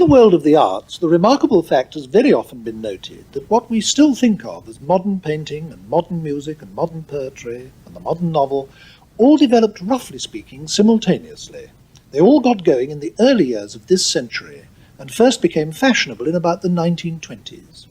world of the arts, the remarkable fact has very often been noted that what we still think of as modern painting and modern music and modern poetry and the modern novel all developed, roughly speaking, simultaneously. They all got going in the early years of this century and first became fashionable in about the 1920s.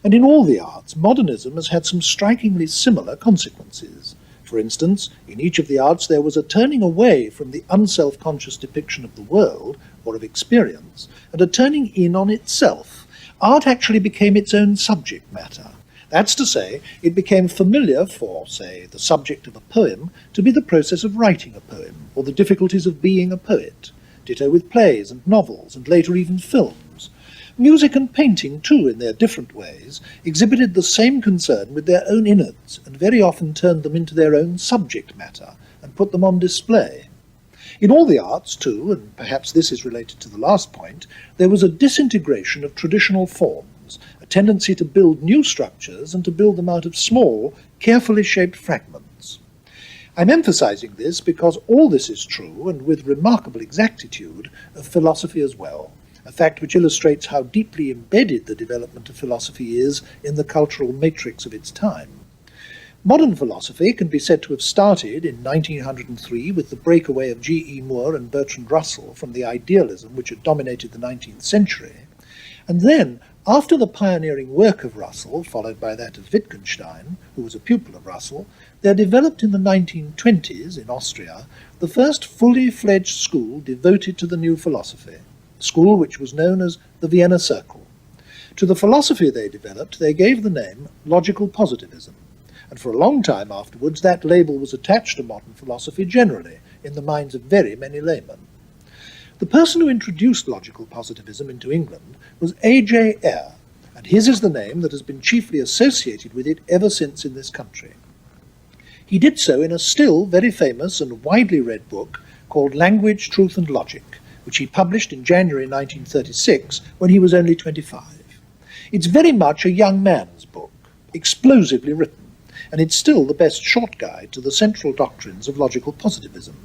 And in all the arts, modernism has had some strikingly similar consequences. For instance, in each of the arts there was a turning away from the unself-conscious depiction of the world, or of experience, and a turning in on itself. Art actually became its own subject matter. That's to say, it became familiar for, say, the subject of a poem to be the process of writing a poem, or the difficulties of being a poet. Ditto with plays and novels, and later even films. Music and painting, too, in their different ways, exhibited the same concern with their own innards, and very often turned them into their own subject matter, and put them on display. In all the arts, too, and perhaps this is related to the last point, there was a disintegration of traditional forms, a tendency to build new structures and to build them out of small, carefully shaped fragments. I'm emphasizing this because all this is true, and with remarkable exactitude, of philosophy as well, a fact which illustrates how deeply embedded the development of philosophy is in the cultural matrix of its time. Modern philosophy can be said to have started in 1903 with the breakaway of G.E. Moore and Bertrand Russell from the idealism which had dominated the 19th century, and then, after the pioneering work of Russell, followed by that of Wittgenstein, who was a pupil of Russell, there developed in the 1920s, in Austria, the first fully fledged school devoted to the new philosophy, a school which was known as the Vienna Circle. To the philosophy they developed, they gave the name Logical Positivism, and for a long time afterwards that label was attached to modern philosophy generally, in the minds of very many laymen. The person who introduced logical positivism into England was Ayer, and his is the name that has been chiefly associated with it ever since in this country. He did so in a still very famous and widely read book called Language, Truth and Logic, which he published in January 1936 when he was only 25. It's very much a young man's book, explosively written, and it's still the best short guide to the central doctrines of logical positivism.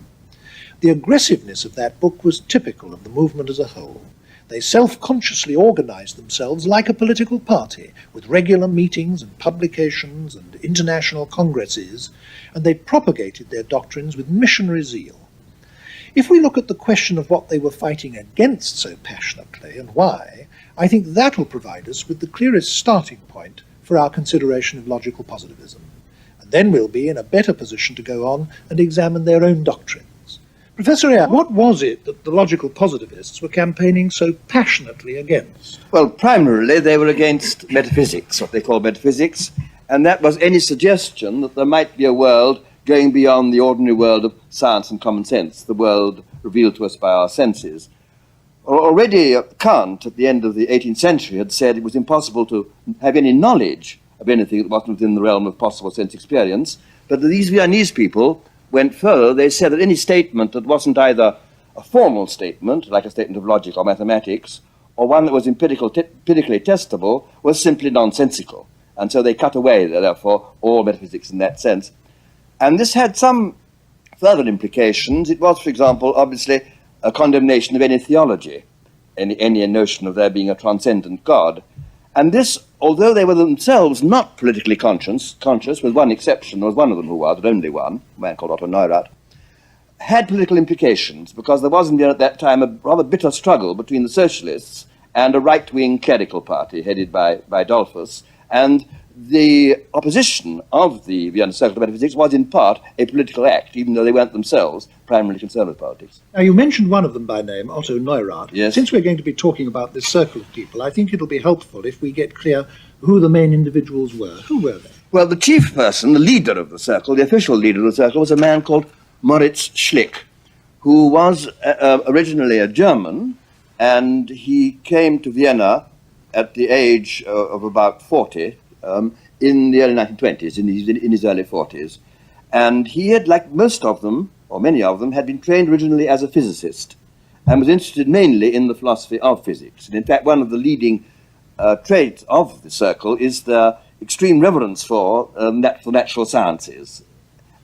The aggressiveness of that book was typical of the movement as a whole. They self-consciously organized themselves like a political party, with regular meetings and publications and international congresses, and they propagated their doctrines with missionary zeal. If we look at the question of what they were fighting against so passionately and why, I think that will provide us with the clearest starting point for our consideration of logical positivism. And then we'll be in a better position to go on and examine their own doctrines. Professor Ayer, what was it that the logical positivists were campaigning so passionately against? Well, primarily they were against metaphysics, what they call metaphysics, and that was any suggestion that there might be a world going beyond the ordinary world of science and common sense, the world revealed to us by our senses. Already Kant, at the end of the 18th century, had said it was impossible to have any knowledge of anything that wasn't within the realm of possible sense experience, but these Viennese people went further. They said that any statement that wasn't either a formal statement, like a statement of logic or mathematics, or one that was empirically testable, was simply nonsensical. And so they cut away, therefore, all metaphysics in that sense. And this had some further implications. It was, for example, obviously a condemnation of any theology, any notion of there being a transcendent God. And this, although they were themselves not politically conscious, with one exception, there was one of them who was, but only one, a man called Otto Neurath, had political implications, because there was in Vienna at that time a rather bitter struggle between the socialists and a right-wing clerical party headed by Dollfuss, and the opposition of the Vienna Circle to metaphysics was in part a political act, even though they weren't themselves primarily concerned with politics. Now, you mentioned one of them by name, Otto Neurath. Yes. Since we're going to be talking about this circle of people, I think it'll be helpful if we get clear who the main individuals were. Who were they? Well, the chief person, the leader of the circle, the official leader of the circle, was a man called Moritz Schlick, who was originally a German, and he came to Vienna at the age of about 40, in the early 1920s, in his early 40s. And he had, like most of them, or many of them, had been trained originally as a physicist and was interested mainly in the philosophy of physics. And in fact, one of the leading traits of the circle is the extreme reverence for natural sciences.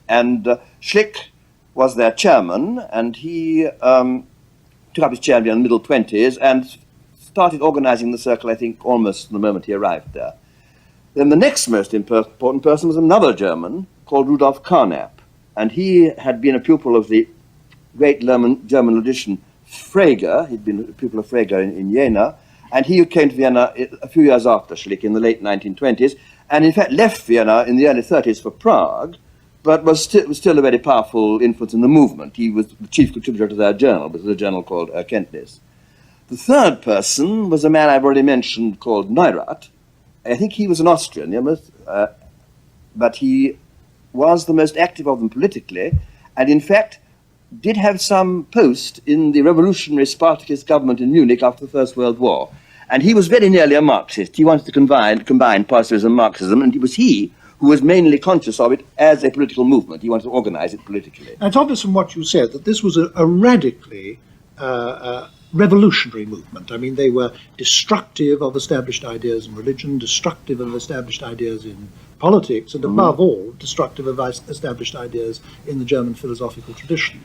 And Schlick was their chairman, and he took up his chair in the middle 20s and started organizing the circle, I think, almost the moment he arrived there. Then the next most important person was another German called Rudolf Carnap, and he had been a pupil of the great German logician Frege. He'd been a pupil of Frege in Jena, and he came to Vienna a few years after Schlick in the late 1920s, and in fact left Vienna in the early 30s for Prague, but was still a very powerful influence in the movement. He was the chief contributor to their journal, which was a journal called Erkenntnis. The third person was a man I've already mentioned called Neurath. I think he was an Austrian, but he was the most active of them politically, and in fact did have some post in the revolutionary Spartacist government in Munich after the First World War. And he was very nearly a Marxist. He wanted to combine positivism and Marxism, and it was he who was mainly conscious of it as a political movement. He wanted to organize it politically. And it's obvious from what you said that this was a radically revolutionary movement. I mean, they were destructive of established ideas in religion, destructive of established ideas in politics, and above all, destructive of established ideas in the German philosophical tradition.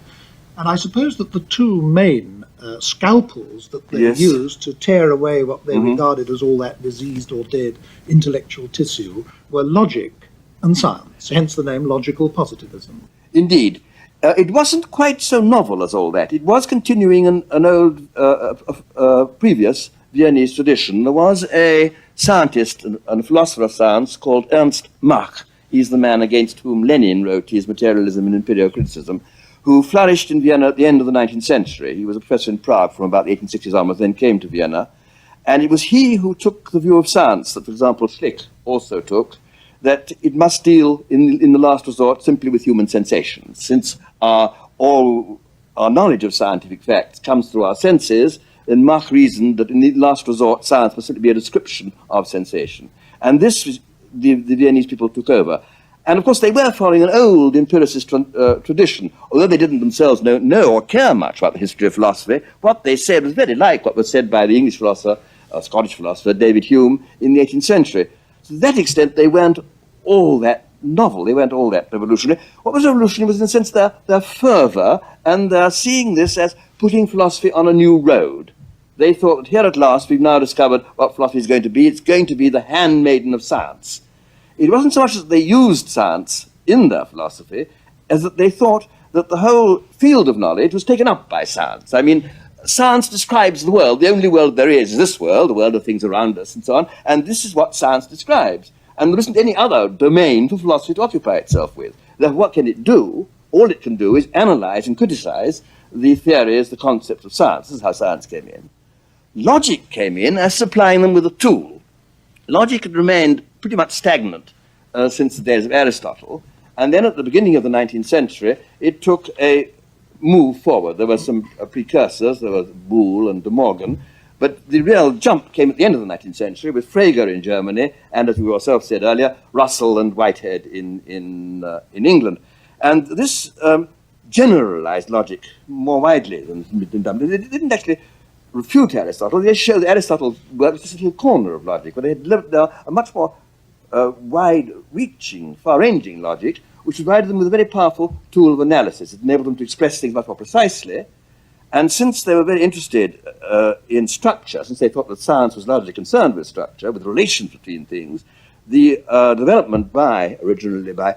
And I suppose that the two main scalpels that they used to tear away what they regarded as all that diseased or dead intellectual tissue were logic and science, hence the name Logical Positivism. Indeed. It wasn't quite so novel as all that. It was continuing an old, previous Viennese tradition. There was a scientist and a philosopher of science called Ernst Mach. He's the man against whom Lenin wrote his Materialism and Imperial Criticism, who flourished in Vienna at the end of the 19th century. He was a professor in Prague from about the 1860s onwards, then came to Vienna. And it was he who took the view of science that, for example, Schlick also took, that it must deal, in the last resort, simply with human sensations. Since all our knowledge of scientific facts comes through our senses, then Mach reasoned that in the last resort, science must simply be a description of sensation. And this was the Viennese people took over. And of course, they were following an old empiricist tradition. Although they didn't themselves know or care much about the history of philosophy, what they said was very like what was said by the English philosopher, Scottish philosopher, David Hume, in the 18th century. To that extent, they weren't all that novel, they weren't all that revolutionary. What was revolutionary was, in a sense, their fervour and their seeing this as putting philosophy on a new road. They thought that here at last we've now discovered what philosophy is going to be. It's going to be the handmaiden of science. It wasn't so much that they used science in their philosophy as that they thought that the whole field of knowledge was taken up by science. I mean, science describes the world. The only world there is this world, the world of things around us and so on, and this is what science describes. And there isn't any other domain for philosophy to occupy itself with. Therefore, what can it do? All it can do is analyze and criticize the theories, the concepts of science. This is how science came in. Logic came in as supplying them with a tool. Logic had remained pretty much stagnant since the days of Aristotle, and then at the beginning of the 19th century, it took a move forward. There were some precursors, there was Boole and De Morgan, but the real jump came at the end of the 19th century with Frege in Germany, and as you yourself said earlier, Russell and Whitehead in England. And this generalized logic more widely than had been done. It didn't actually refute Aristotle. They showed that Aristotle was just a little corner of logic, but they had developed a much more wide-reaching, far-ranging logic, which provided them with a very powerful tool of analysis. It enabled them to express things much more precisely. And since they were very interested in structure, since they thought that science was largely concerned with structure, with relations between things, the development originally by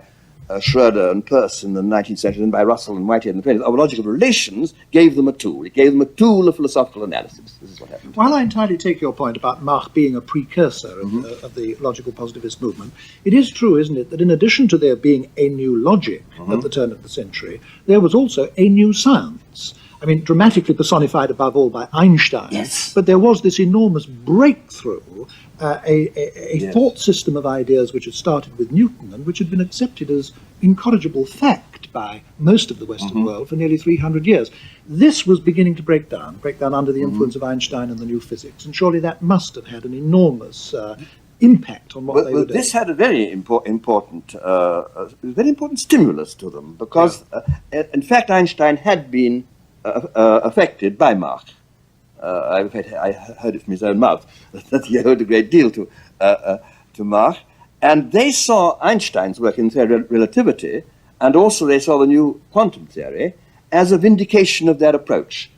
Schroeder and Peirce in the 19th century, and by Russell and Whitehead in the 20th, of logical relations gave them a tool. It gave them a tool of philosophical analysis. This is what happened. While I entirely take your point about Mach being a precursor of the logical positivist movement, it is true, isn't it, that in addition to there being a new logic at the turn of the century, there was also a new science. I mean, dramatically personified above all by Einstein. Yes. But there was this enormous breakthrough, a thought system of ideas which had started with Newton and which had been accepted as incorrigible fact by most of the Western world for nearly 300 years. This was beginning to break down under the influence of Einstein and the new physics. And surely that must have had an enormous impact on what they were doing. This had a very important stimulus to them, because, in fact, Einstein had been affected by Mach. I heard it from his own mouth that he owed a great deal to Mach. And they saw Einstein's work in theory of relativity, and also they saw the new quantum theory as a vindication of their approach.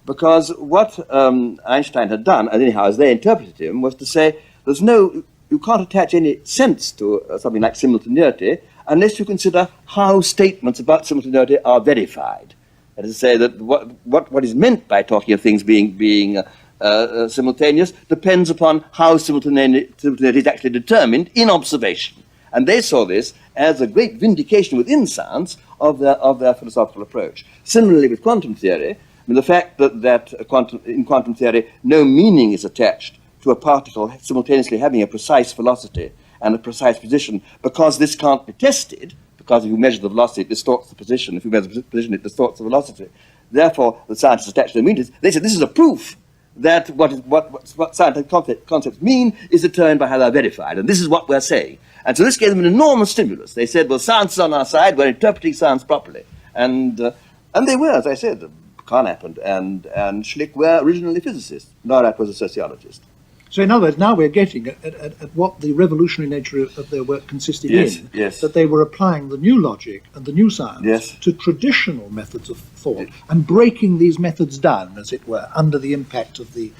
because what Einstein had done, and anyhow as they interpreted him, was to say you can't attach any sense to something like simultaneity unless you consider how statements about simultaneity are verified. That is to say that what is meant by talking of things being simultaneous depends upon how simultaneity is actually determined in observation. And they saw this as a great vindication within science of their philosophical approach. Similarly with quantum theory, I mean, the fact that in quantum theory no meaning is attached to a particle simultaneously having a precise velocity and a precise position, because this can't be tested, because if you measure the velocity, it distorts the position. If you measure the position, it distorts the velocity. Therefore, the scientists attached no meaning. They said this is a proof that what scientific concepts mean is determined by how they're verified, and this is what we're saying. And so this gave them an enormous stimulus. They said, well, science is on our side, we're interpreting science properly. And they were, as I said, Carnap and Schlick were originally physicists. Neurath was a sociologist. So in other words, now we're getting at what the revolutionary nature of their work consisted in, that they were applying the new logic and the new science to traditional methods of thought and breaking these methods down, as it were, under the impact of the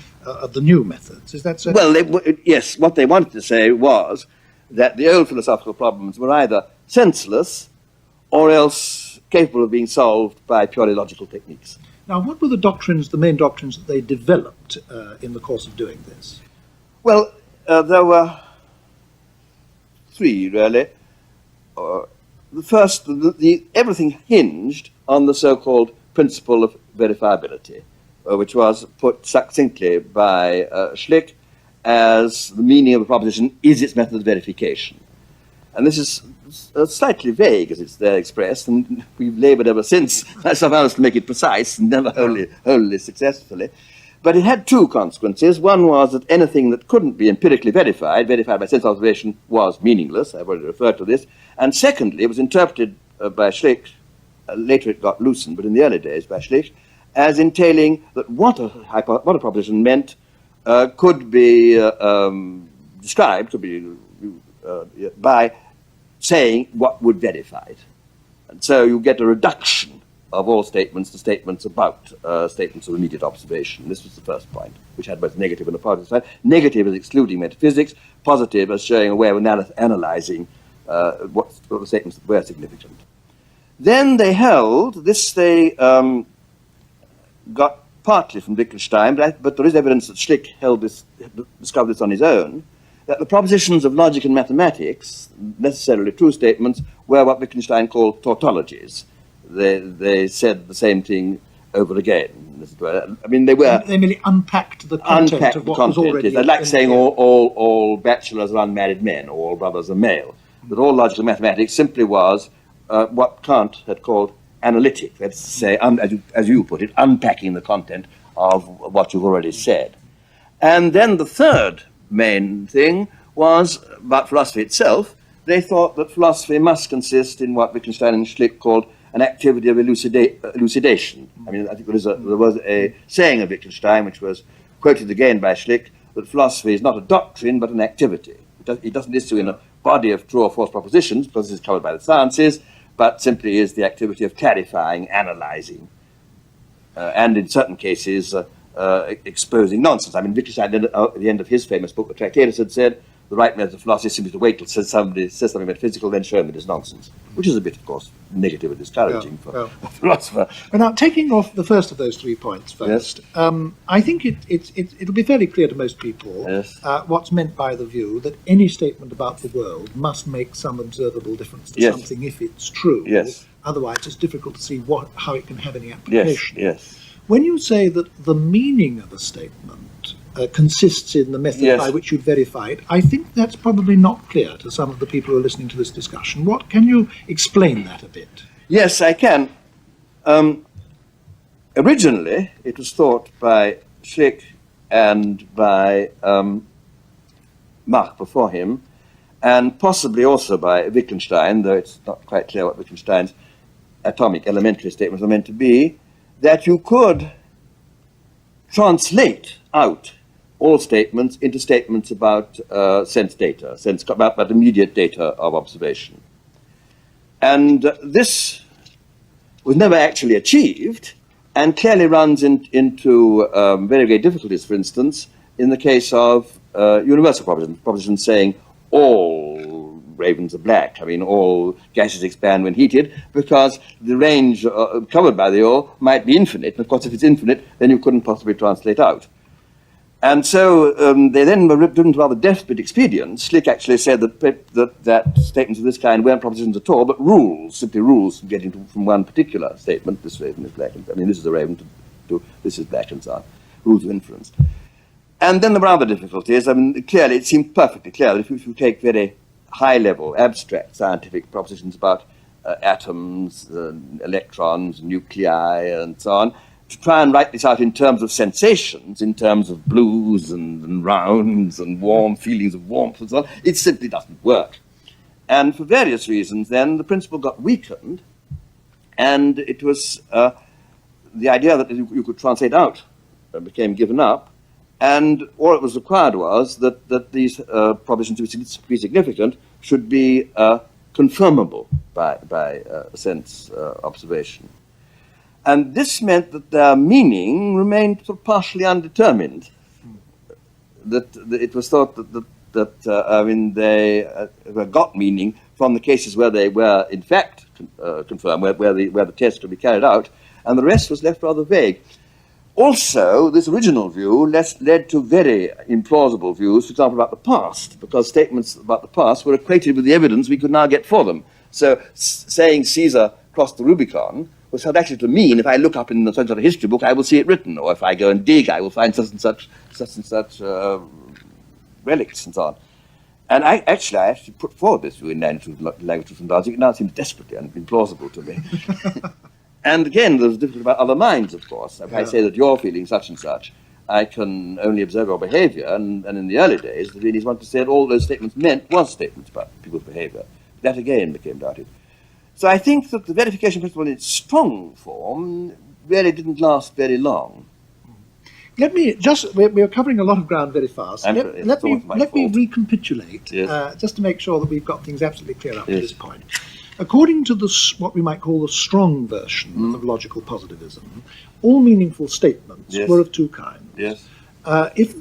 new methods. Is that so? Well, yes, what they wanted to say was that the old philosophical problems were either senseless or else capable of being solved by purely logical techniques. Now, what were the main doctrines that they developed in the course of doing this? Well, there were three, really. The first, everything hinged on the so-called principle of verifiability, which was put succinctly by Schlick as the meaning of a proposition is its method of verification. And this is slightly vague as it's there expressed, and we've labored ever since somehow to make it precise, and never wholly successfully. But it had two consequences. One was that anything that couldn't be empirically verified by sense observation, was meaningless. I've already referred to this. And secondly, it was interpreted by Schlick, later it got loosened, but in the early days by Schlick, as entailing that what a proposition meant could be described by saying what would verify it. And so you get a reduction of all statements to statements about statements of immediate observation. This was the first point, which had both negative and a positive side. Negative as excluding metaphysics, positive as showing a way of analyzing what the statements that were significant. Then they held, this they got partly from Wittgenstein, but there is evidence that Schlick discovered this on his own, that the propositions of logic and mathematics, necessarily true statements, were what Wittgenstein called tautologies. They said the same thing over again. I mean, they merely unpacked the content of what was already. They'd like saying all bachelors are unmarried men, or all brothers are male. That all logical mathematics simply was what Kant had called analytic. That's to say, as you put it, unpacking the content of what you've already said. And then the third main thing was about philosophy itself. They thought that philosophy must consist in what Wittgenstein and Schlick called an activity of elucidation. I mean, I think there was a saying of Wittgenstein, which was quoted again by Schlick, that philosophy is not a doctrine, but an activity. It doesn't issue in a body of true or false propositions, because this is covered by the sciences, but simply is the activity of clarifying, analyzing, and in certain cases, exposing nonsense. I mean, Wittgenstein, at the end of his famous book, The Tractatus, had said, the right method of philosophy is simply to wait till somebody says something metaphysical, then show him it is nonsense, which is a bit, of course, negative and discouraging for a philosopher. But now, taking off the first of those 3 points first, I think it'll be fairly clear to most people what's meant by the view that any statement about the world must make some observable difference to something if it's true. Otherwise, it's difficult to see how it can have any application. When you say that the meaning of a statement consists in the method by which you verify it, I think that's probably not clear to some of the people who are listening to this discussion. Can you explain that a bit? Yes, I can. Originally, it was thought by Schlick and by Mach before him, and possibly also by Wittgenstein, though it's not quite clear what Wittgenstein's atomic elementary statements are meant to be, that you could translate out all statements into statements about sense data, about immediate data of observation. And this was never actually achieved, and clearly runs into very great difficulties, for instance, in the case of universal propositions saying all ravens are black. I mean, all gases expand when heated, because the range covered by the ore might be infinite. And of course, if it's infinite, then you couldn't possibly translate out. And so they then were driven to rather desperate expedients. Schlick actually said that statements of this kind weren't propositions at all, but rules, simply rules from getting from one particular statement, this raven is black, and, I mean, this is a raven, to this is black, and so on, rules of inference. And then there were other difficulties. I mean, clearly, it seemed perfectly clear that if you take very high-level, abstract scientific propositions about atoms, electrons, nuclei, and so on, to try and write this out in terms of sensations, in terms of blues and rounds and warm feelings of warmth and so on, it simply doesn't work. And for various reasons, then, the principle got weakened, and it was the idea that you could translate out became given up, and all it was required was that these propositions, to be significant, should be confirmable by sense observation. And this meant that their meaning remained sort of partially undetermined. That it was thought that they got meaning from the cases where they were in fact confirmed, where the test could be carried out, and the rest was left rather vague. Also, this original view led to very implausible views, for example, about the past, because statements about the past were equated with the evidence we could now get for them. So saying Caesar crossed the Rubicon was held actually to mean, if I look up in some sort of history book, I will see it written, or if I go and dig, I will find such and such relics and so on. And I actually put forward this view in Language, Truth and Logic. It now seems desperately implausible to me. And again, there's difficulty about other minds, of course. If I say that you're feeling such and such, I can only observe your behavior, and in the early days, the Viennese wanted to say that all those statements meant was statements about people's behavior. That again became doubted. So I think that the verification principle in its strong form really didn't last very long. Let me just, we're covering a lot of ground very fast. Let me recapitulate, yes. Just to make sure that we've got things absolutely clear up to this point. According to what we might call the strong version of logical positivism, all meaningful statements were of two kinds. Yes. If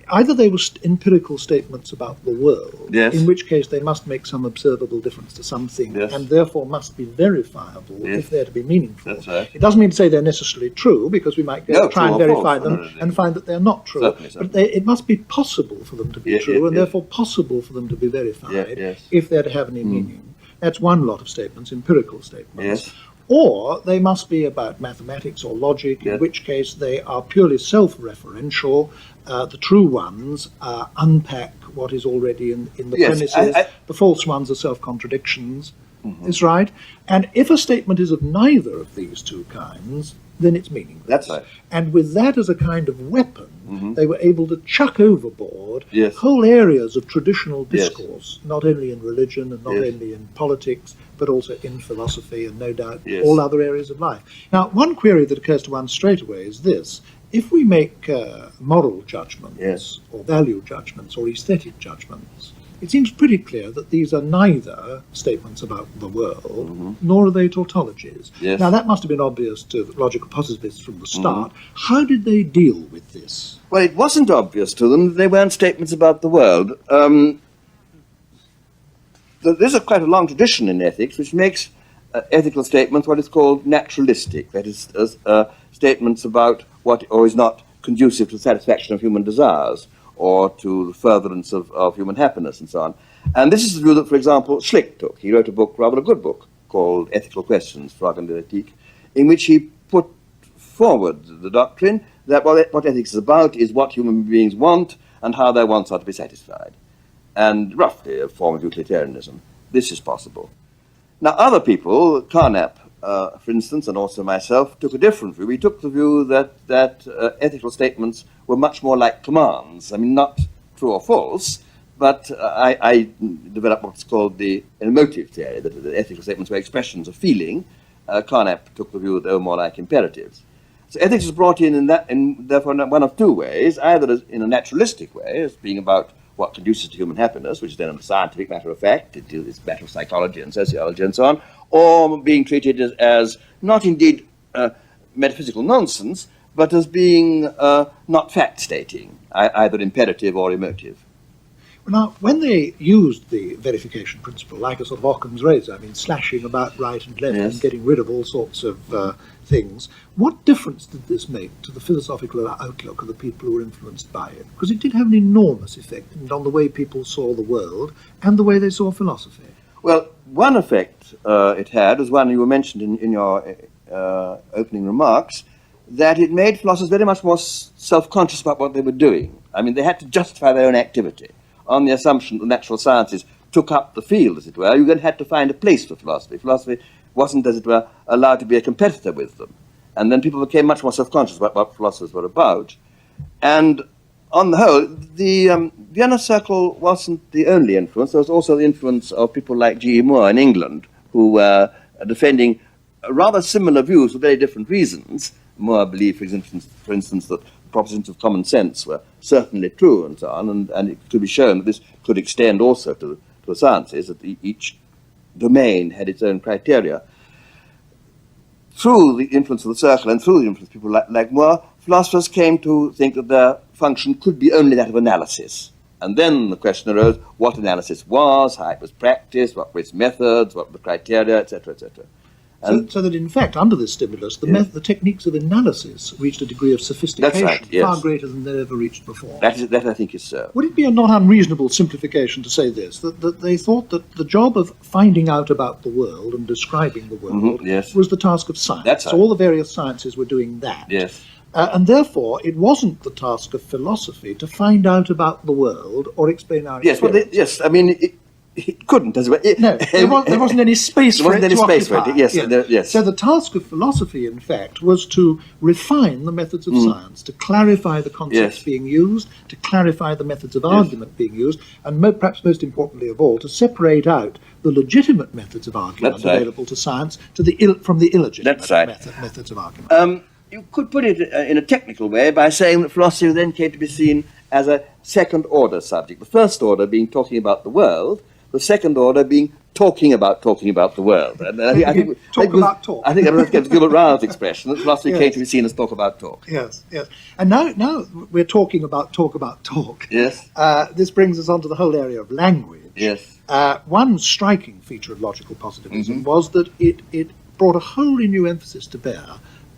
either they were empirical statements about the world, in which case they must make some observable difference to something, and therefore must be verifiable if they're to be meaningful. That's right. It doesn't mean to say they're necessarily true, because we might try and verify them and find that they're not true. But it must be possible for them to be true, and therefore possible for them to be verified if they're to have any meaning. That's one lot of statements, empirical statements. Or they must be about mathematics or logic, in which case they are purely self-referential. The true ones unpack what is already in the premises. The false ones are self-contradictions. Is right. And if a statement is of neither of these two kinds, then it's meaningless. That's right. And with that as a kind of weapon, they were able to chuck overboard whole areas of traditional discourse, not only in religion and not only in politics, but also in philosophy and no doubt all other areas of life. Now, one query that occurs to one straight away is this. If we make moral judgments or value judgments or aesthetic judgments, it seems pretty clear that these are neither statements about the world, nor are they tautologies. Now, that must have been obvious to logical positivists from the start. How did they deal with this? Well, it wasn't obvious to them that they weren't statements about the world. There's quite a long tradition in ethics which makes ethical statements what is called naturalistic, that is, statements about what is not conducive to the satisfaction of human desires, or to the furtherance of human happiness, and so on. And this is the view that, for example, Schlick took. He wrote a book, rather a good book, called Ethical Questions, Frage und Ethik, in which he put forward the doctrine that what ethics is about is what human beings want and how their wants are to be satisfied. And roughly a form of utilitarianism. This is possible. Now, other people, Carnap, for instance, and also myself, took a different view. We took the view that ethical statements were much more like commands. I mean, not true or false, but I developed what's called the emotive theory, that the ethical statements were expressions of feeling. Carnap took the view that they were more like imperatives. So ethics is brought in therefore in one of two ways, either as in a naturalistic way, as being about what conduces to human happiness, which is then a scientific matter of fact, it's a matter of psychology and sociology and so on, or being treated as not indeed metaphysical nonsense, but as being not fact-stating, either imperative or emotive. Now, when they used the verification principle, like a sort of Occam's razor, I mean, slashing about right and left Yes. and getting rid of all sorts of things, what difference did this make to the philosophical outlook of the people who were influenced by it? Because it did have an enormous effect on the way people saw the world and the way they saw philosophy. Well, one effect it had was one you mentioned in your opening remarks, that it made philosophers very much more self-conscious about what they were doing. I mean, they had to justify their own activity on the assumption that the natural sciences took up the field, as it were. You then had to find a place for philosophy. Philosophy wasn't, as it were, allowed to be a competitor with them. And then people became much more self-conscious about what philosophers were about. And on the whole, the Vienna Circle wasn't the only influence. There was also the influence of people like G.E. Moore in England, who were defending rather similar views for very different reasons. Moore believed, for instance, that propositions of common sense were certainly true and so on, and it could be shown that this could extend also to the sciences, that each domain had its own criteria. Through the influence of the Circle and through the influence of people like Moore, philosophers came to think that their function could be only that of analysis. And then the question arose what analysis was, how it was practiced, what were its methods, what were the criteria, etc., etc. So that, in fact, under this stimulus, the techniques of analysis reached a degree of sophistication far greater than they ever reached before. That I think is so. Would it be a not unreasonable simplification to say this, that they thought that the job of finding out about the world and describing the world was the task of science? That's so right. all the various sciences were doing that. Yes. And therefore, it wasn't the task of philosophy to find out about the world or explain our experience. Yes, I mean, it couldn't, as well. No, there wasn't any space for it. Yes. So the task of philosophy, in fact, was to refine the methods of science, to clarify the concepts being used, to clarify the methods of argument being used, and perhaps most importantly of all, to separate out the legitimate methods of argument available to science from the illegitimate methods of argument. You could put it in a technical way by saying that philosophy then came to be seen as a second-order subject. The first order being talking about the world, the second order being talking about the world. And I think that was Gilbert Ryle's expression, that philosophy came to be seen as talk about talk. Yes. And now we're talking about talk. Yes. This brings us on to the whole area of language. Yes. One striking feature of logical positivism was that it brought a wholly new emphasis to bear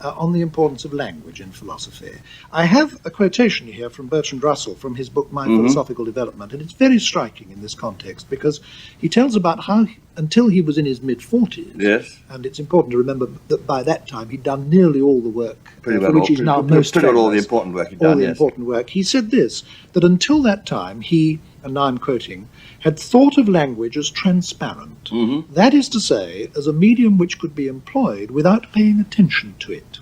on the importance of language in philosophy. I have a quotation here from Bertrand Russell from his book My Philosophical Development, and it's very striking in this context because he tells about how, until he was in his mid-40s, and it's important to remember that by that time he'd done nearly all the work for which he's now most famous. All the important work he'd done, important work. He said this, that until that time he, and now I'm quoting, had thought of language as transparent. That is to say, as a medium which could be employed without paying attention to it.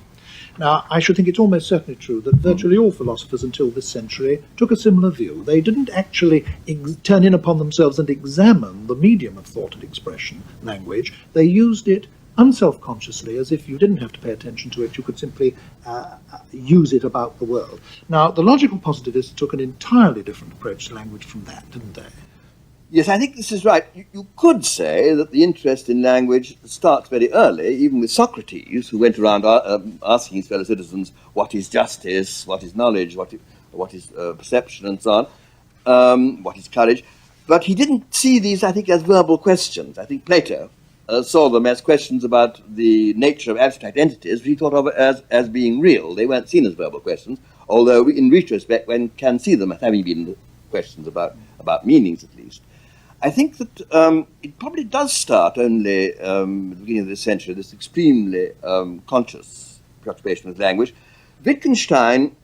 Now, I should think it's almost certainly true that virtually all philosophers until this century took a similar view. They didn't actually turn in upon themselves and examine the medium of thought and expression, language. They used it unselfconsciously, as if you didn't have to pay attention to it, you could simply use it about the world. Now, the logical positivists took an entirely different approach to language from that, didn't they? Yes, I think this is right. You could say that the interest in language starts very early, even with Socrates, who went around asking his fellow citizens what is justice, what is knowledge, what is perception, and so on, what is courage. But he didn't see these, I think, as verbal questions. I think Plato saw them as questions about the nature of abstract entities, which he thought of as being real. They weren't seen as verbal questions, although in retrospect one can see them as having been questions about meanings, at least. I think that it probably does start only at the beginning of this century, this extremely conscious preoccupation with language. Wittgenstein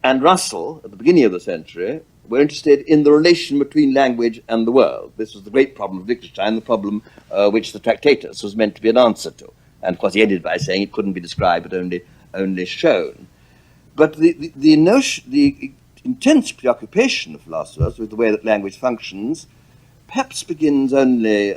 and Russell, at the beginning of the century, were interested in the relation between language and the world. This was the great problem of Wittgenstein, the problem which the Tractatus was meant to be an answer to. And of course he ended by saying it couldn't be described, but only shown. But the intense preoccupation of philosophers with the way that language functions perhaps begins only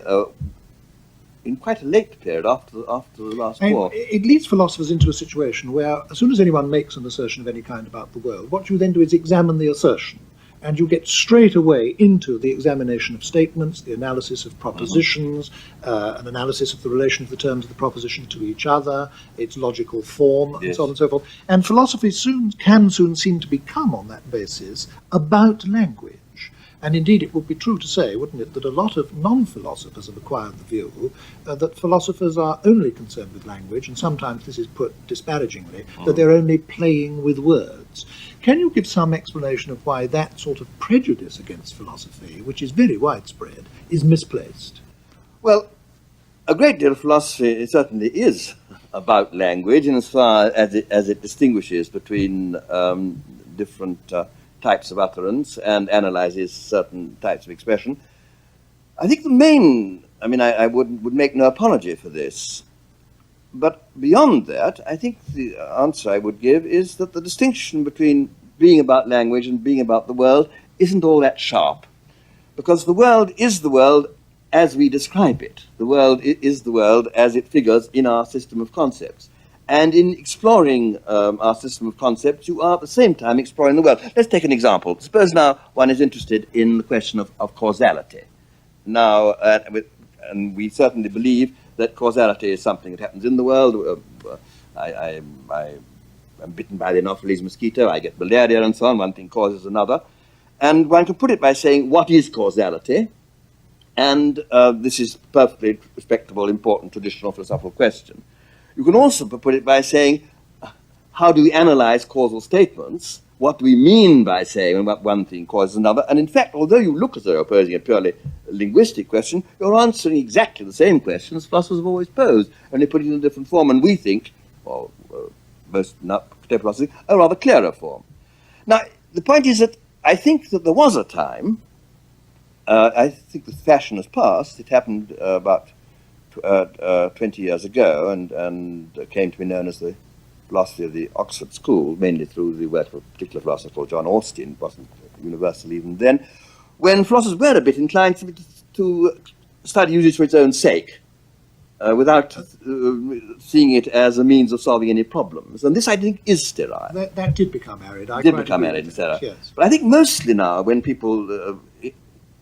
in quite a late period after the last war. It leads philosophers into a situation where as soon as anyone makes an assertion of any kind about the world, what you then do is examine the assertion. and you get straight away into the examination of statements, the analysis of propositions, an analysis of the relation of the terms of the proposition to each other, its logical form, and so on and so forth. And philosophy can soon seem to become, on that basis, about language. And indeed, it would be true to say, wouldn't it, that a lot of non-philosophers have acquired the view that philosophers are only concerned with language, and sometimes this is put disparagingly, that they're only playing with words. Can you give some explanation of why that sort of prejudice against philosophy, which is very widespread, is misplaced? Well, a great deal of philosophy certainly is about language, in as far as it distinguishes between different types of utterance and analyzes certain types of expression. I think the main, I would make no apology for this, but beyond that, I think the answer I would give is that the distinction between being about language and being about the world isn't all that sharp, because the world is the world as we describe it. The world is the world as it figures in our system of concepts. And in exploring our system of concepts, you are at the same time exploring the world. Let's take an example. Suppose now one is interested in the question of causality. Now, and we certainly believe that causality is something that happens in the world. I'm bitten by the Anopheles mosquito, I get malaria and so on. One thing causes another. And one can put it by saying, what is causality? And this is a perfectly respectable, important, traditional philosophical question. You can also put it by saying, how do we analyze causal statements? What do we mean by saying what one thing causes another? And in fact, although you look as though you're posing a purely linguistic question, you're answering exactly the same questions philosophers have always posed, only putting it in a different form. And we think, or most contemporary philosophy, a rather clearer form. Now, the point is that I think that there was a time, I think the fashion has passed, it happened about 20 years ago, and came to be known as the philosophy of the Oxford School, mainly through the work of a particular philosopher called John Austin. It wasn't universal even then, when philosophers were a bit inclined to study usage for its own sake, without seeing it as a means of solving any problems. And this, I think, is sterile. That did become arid. Yes. But I think mostly now, when people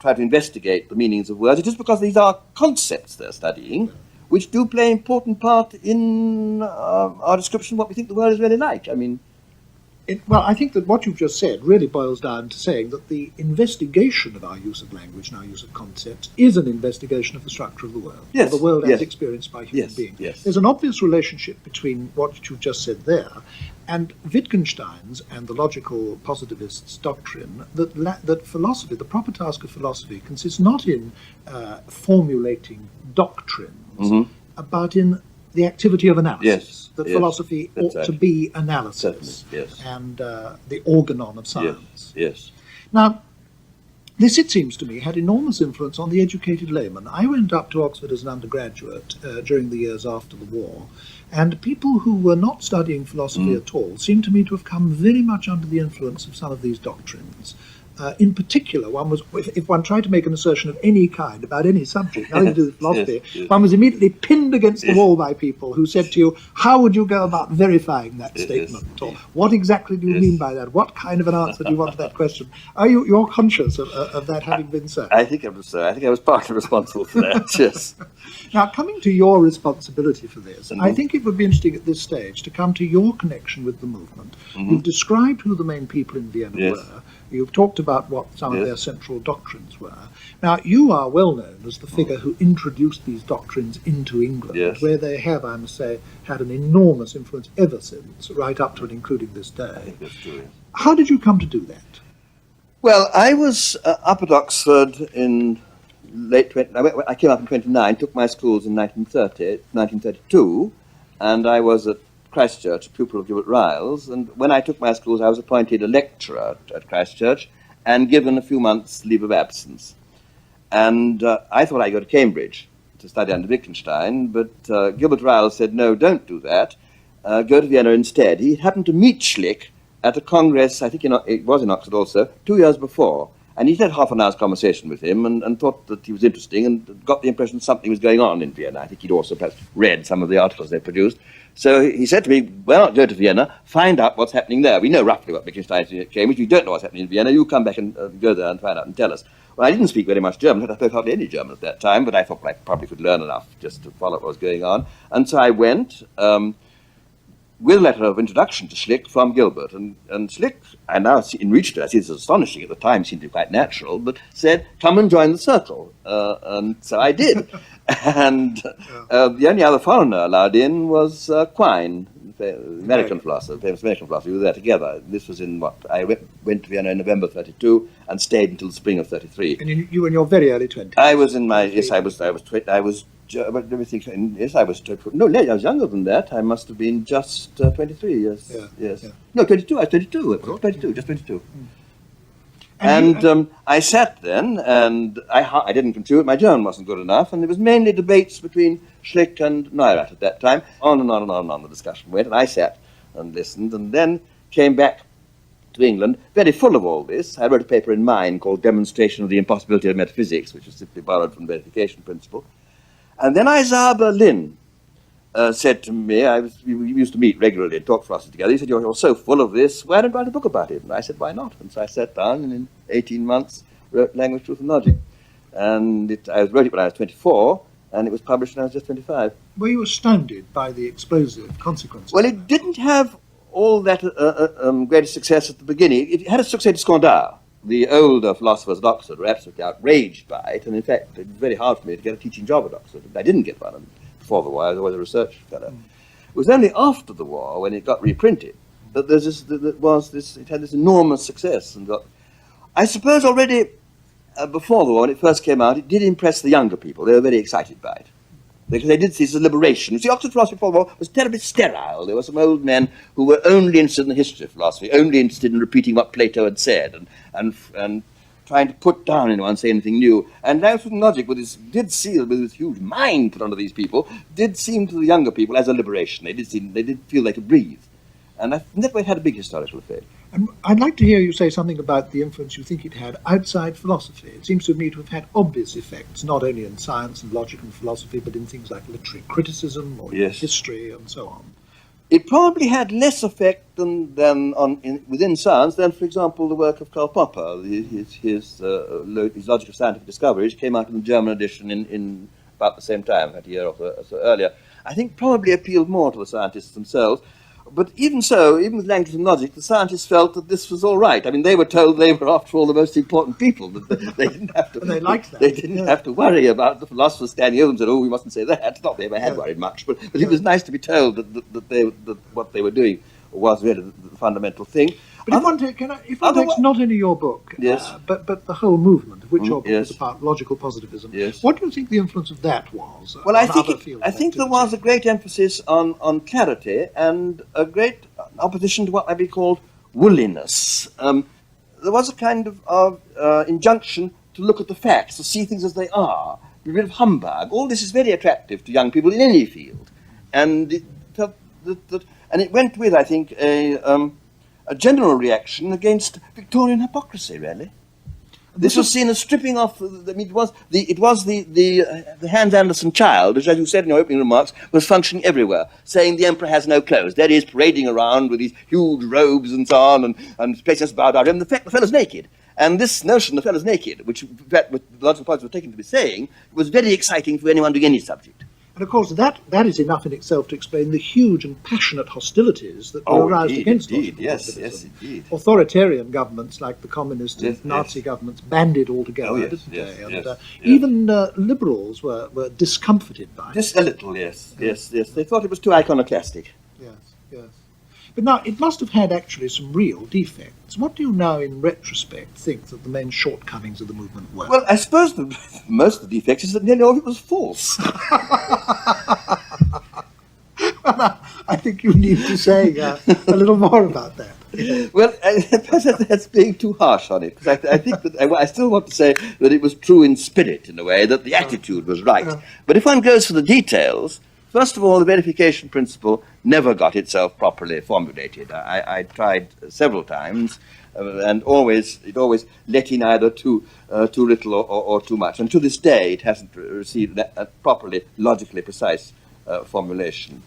try to investigate the meanings of words, it is because these are concepts they're studying, which do play an important part in our description of what we think the world is really like. I think that what you've just said really boils down to saying that the investigation of our use of language and our use of concepts is an investigation of the structure of the world, yes, of the world yes, as experienced by human beings. Yes. There's an obvious relationship between what you just said there and Wittgenstein's and the logical positivists' doctrine that philosophy, the proper task of philosophy, consists not in formulating doctrines, but in the activity of analysis. Philosophy ought to be analysis, and the organon of science. Now, this, it seems to me, had enormous influence on the educated layman. I went up to Oxford as an undergraduate during the years after the war, and people who were not studying philosophy at all seemed to me to have come very much under the influence of some of these doctrines. In particular, if one tried to make an assertion of any kind about any subject, nothing to do with philosophy, one was immediately pinned against the wall by people who said to you, how would you go about verifying that statement? Or what exactly do you mean by that? What kind of an answer do you want to that question? You're conscious of that having been so? I think I was so. I think I was partly responsible for that, yes. Now, coming to your responsibility for this, I think it would be interesting at this stage to come to your connection with the movement. You've described who the main people in Vienna were. You've talked about what some of their central doctrines were. Now, you are well known as the figure who introduced these doctrines into England, where they have, I must say, had an enormous influence ever since, right up to and including this day. I think that's true. How did you come to do that? Well, I was up at Oxford in late 20... I came up in 29, took my schools in 1932, and I was at Christchurch, a pupil of Gilbert Ryle's, and when I took my schools, I was appointed a lecturer at Christchurch and given a few months' leave of absence. And I thought I'd go to Cambridge to study under Wittgenstein, but Gilbert Ryle said, no, don't do that. Go to Vienna instead. He happened to meet Schlick at a congress, I think it was in Oxford also, 2 years before. And he had half an hour's conversation with him and thought that he was interesting and got the impression something was going on in Vienna. I think he'd also perhaps read some of the articles they produced. So he said to me, why not go to Vienna, find out what's happening there. We know roughly what Wittgenstein is at Cambridge. We don't know what's happening in Vienna. You come back and go there and find out and tell us. Well, I didn't speak very much German. I spoke hardly any German at that time, but I thought I probably could learn enough just to follow what was going on. And so I went with a letter of introduction to Schlick from Gilbert. And Schlick, I now see, in Reached, I see this is astonishing, at the time seemed to be quite natural, but said, come and join the circle. And so I did. And the only other foreigner allowed in was Quine, the American philosopher, the famous American philosopher. We were there together. This was in I went to Vienna in November 32 and stayed until the spring of 33. And you were in your very early 20s? I was in my, yes, I was let me think. Yes, I was. No, I was younger than that. I must have been just 23. Yes, yes. Yeah. No, 22. I was 22. Just 22. And I sat then, and I didn't contribute. My German wasn't good enough, and there was mainly debates between Schlick and Neurath at that time. On and on and on and on the discussion went, and I sat and listened, and then came back to England, very full of all this. I wrote a paper in mine called Demonstration of the Impossibility of Metaphysics, which was simply borrowed from the verification principle. And then Isaiah Berlin said to me, we used to meet regularly and talk philosophy together. He said, you're so full of this, why don't you write a book about it? And I said, why not? And so I sat down and in 18 months wrote Language, Truth and Logic. And I wrote it when I was 24, and it was published when I was just 25. Were you astounded by the explosive consequences? Well, it didn't have all that great success at the beginning. It had a succès de scandale. The older philosophers at Oxford were absolutely outraged by it, and in fact, it was very hard for me to get a teaching job at Oxford. I didn't get one before the war. I was a research fellow. It was only after the war, when it got reprinted, that it had this enormous success. And I suppose already before the war, when it first came out, it did impress the younger people. They were very excited by it, because they did see this as a liberation. You see, Oxford philosophy before the war was terribly sterile. There were some old men who were only interested in the history of philosophy, only interested in repeating what Plato had said, and trying to put down anyone, say anything new. And Language, Truth and Logic, with this huge mind put onto these people, did seem to the younger people as a liberation. They did feel they could breathe. And that way it had a big historical effect. And I'd like to hear you say something about the influence you think it had outside philosophy. It seems to me to have had obvious effects, not only in science and logic and philosophy, but in things like literary criticism or history and so on. It probably had less effect within science than, for example, the work of Karl Popper. His Logical Scientific Discoveries came out in the German edition in about the same time, a year or so earlier. I think probably appealed more to the scientists themselves. But even so, even with Language and Logic, the scientists felt that this was all right. I mean, they were told they were, after all, the most important people. That they didn't have to. And they liked that. They didn't have to worry about the philosophers standing over them and said, "Oh, we mustn't say that." Not they ever had worried much, but it was nice to be told that what they were doing was really the fundamental thing. But if one takes not only your book, but the whole movement, of which your book is a part, Logical Positivism, what do you think the influence of that was? Well, I think there was a great emphasis on clarity and a great opposition to what might be called woolliness. There was a kind of injunction to look at the facts, to see things as they are, be rid of humbug. All this is very attractive to young people in any field. And it went with, I think, a general reaction against Victorian hypocrisy, really. This was seen as stripping off. It was the Hans Andersen child, which, as you said in your opening remarks, was functioning everywhere, saying the emperor has no clothes. That is, parading around with these huge robes and so on, and placing us about him. The fact the fellow's naked. And this notion the fellow's naked, which the logical parts were taken to be saying, was very exciting for anyone doing any subject. And of course, that is enough in itself to explain the huge and passionate hostilities that were aroused against logical positivism. Yes, indeed. Authoritarian governments like the communist and Nazi governments banded all together, didn't they? And even liberals were discomforted by it. Just a little, yes. They thought it was too iconoclastic. Yes. But now, it must have had actually some real defects. What do you now, in retrospect, think that the main shortcomings of the movement were? Well, I suppose most of the defects is that nearly all of it was false. Well, I think you need to say a little more about that. Well, that's being too harsh on it, because I think that I still want to say that it was true in spirit, in a way, that the attitude was right. But if one goes for the details, first of all, the verification principle never got itself properly formulated. I tried several times, and it always let in either too little or too much. And to this day, it hasn't received a properly logically precise formulation.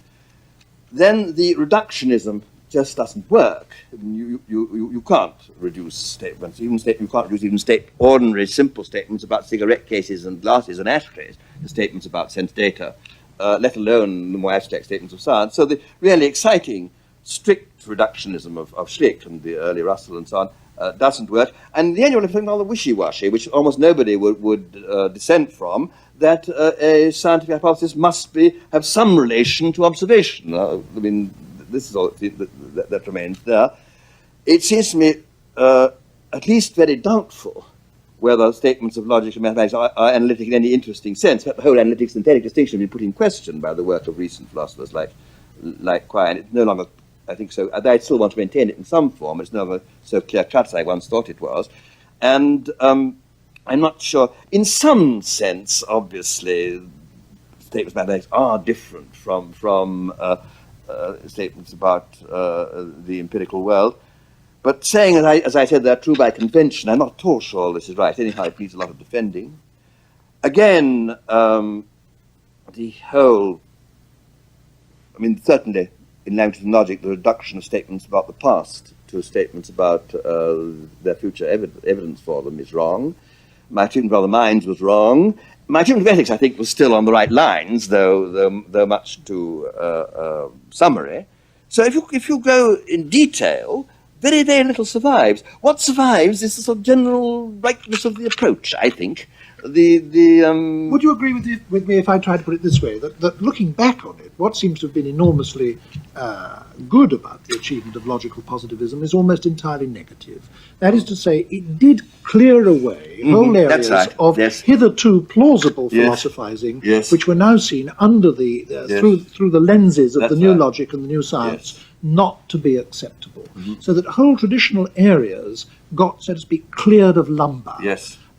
Then the reductionism just doesn't work. You can't reduce statements. You can't reduce even ordinary simple statements about cigarette cases and glasses and ashtrays to statements about sense data, let alone the more abstract statements of science. So the really exciting, strict reductionism of Schlick and the early Russell and so on doesn't work. And the annual thing called the wishy-washy, which almost nobody would dissent from, that a scientific hypothesis must have some relation to observation. I mean, this is all that remains there. It seems to me at least very doubtful whether statements of logic and mathematics are analytic in any interesting sense. The whole analytic synthetic distinction has been put in question by the work of recent philosophers like Quine, and it's no longer, I think so, I still want to maintain it in some form. It's no longer so clear-cut as I once thought it was. And I'm not sure, in some sense, obviously, statements of mathematics are different from statements about the empirical world. But saying, as I said, they're true by convention, I'm not at all sure all this is right. Anyhow, it needs a lot of defending. Again, the whole, I mean, certainly in language and logic, the reduction of statements about the past to statements about their future evidence for them is wrong. My treatment of the minds was wrong. My treatment of ethics, I think, was still on the right lines, though much too summary. So if you go in detail, very, very little survives. What survives is the sort of general rightness of the approach, I think. Would you agree with me if I try to put it this way, that looking back on it, what seems to have been enormously good about the achievement of logical positivism is almost entirely negative? That is to say, it did clear away whole areas of hitherto plausible philosophizing, which were now seen under the through the lenses of the new logic and the new science, not to be acceptable. So that whole traditional areas got, so to speak, cleared of lumber.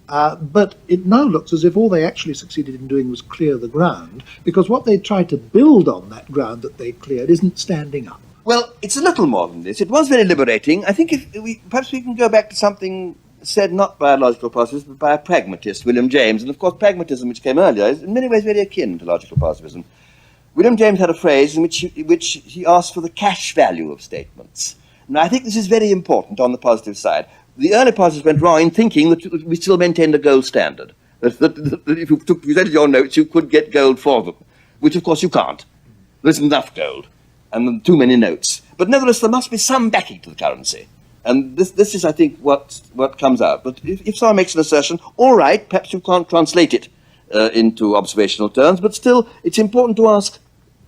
But it now looks as if all they actually succeeded in doing was clear the ground, because what they tried to build on that ground that they cleared isn't standing up. Well, it's a little more than this. It was very liberating. I think perhaps we can go back to something said not by a logical positivist, but by a pragmatist, William James. And of course, pragmatism, which came earlier, is in many ways very akin to logical positivism. William James had a phrase in which he asked for the cash value of statements. Now, I think this is very important on the positive side. The early positivists went wrong in thinking that we still maintained a gold standard. That if you presented your notes, you could get gold for them, which of course you can't. There isn't enough gold, and too many notes. But nevertheless, there must be some backing to the currency. And this is, I think, what comes out. But if someone makes an assertion, all right, perhaps you can't translate it into observational terms, but still, it's important to ask,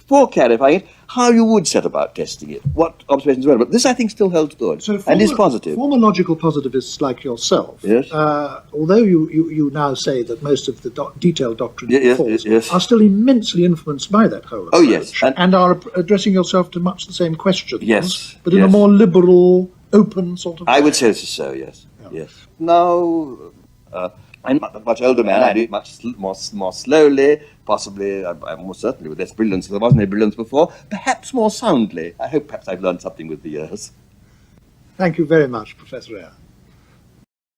for clarifying it, how you would set about testing it, what observations were. But this, I think, still holds good and is positive. Former logical positivists like yourself, although you now say that most of the detailed doctrine are still immensely influenced by that whole approach, and are addressing yourself to much the same questions, but in a more liberal, open sort of way. I would say so, yes. Now, I'm a much older man. I do it much more slowly, possibly, more certainly with less brilliance. There wasn't any brilliance before. Perhaps more soundly. I hope perhaps I've learned something with the years. Thank you very much, Professor Ayer.